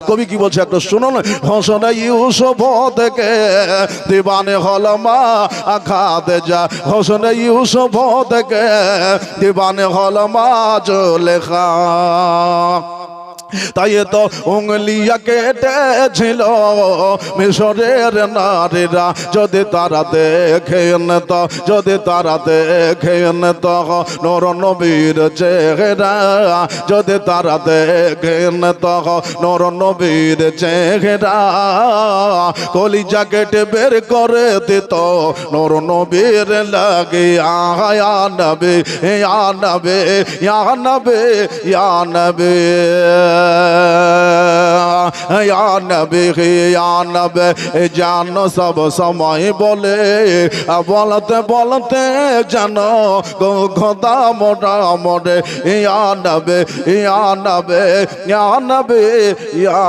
কবি কি বলছে একটু শুনুন। হোসেন ইউসুফ থেকে দিবানে হল মা খাদিজা, হোসেন ইউসুফ থেকে দিবানে হল মা জুলেখা। তাই তো উঙ্গলিয়া কেটেছিল মিশরের নারীরা, যদি তারা দেখেন তো, যদি তারা দেখেন তো নূর নবীর চেহারা, যদি তারা দেখেন তো নূর নবীর চেহারা, কলিজা কেটে বের করে দিত নূর নবীর লাগে। ইয়া নবী ইয়া নবী ইয়া নবী ইয়া নবী ইয়া নবী ইয়া নবী জানো সব সময় বলে, বলতে বলতে জানো খোদা মোরা মোরে। ইয়া নবী ইয়া নবী ইয়া নবী ইয়া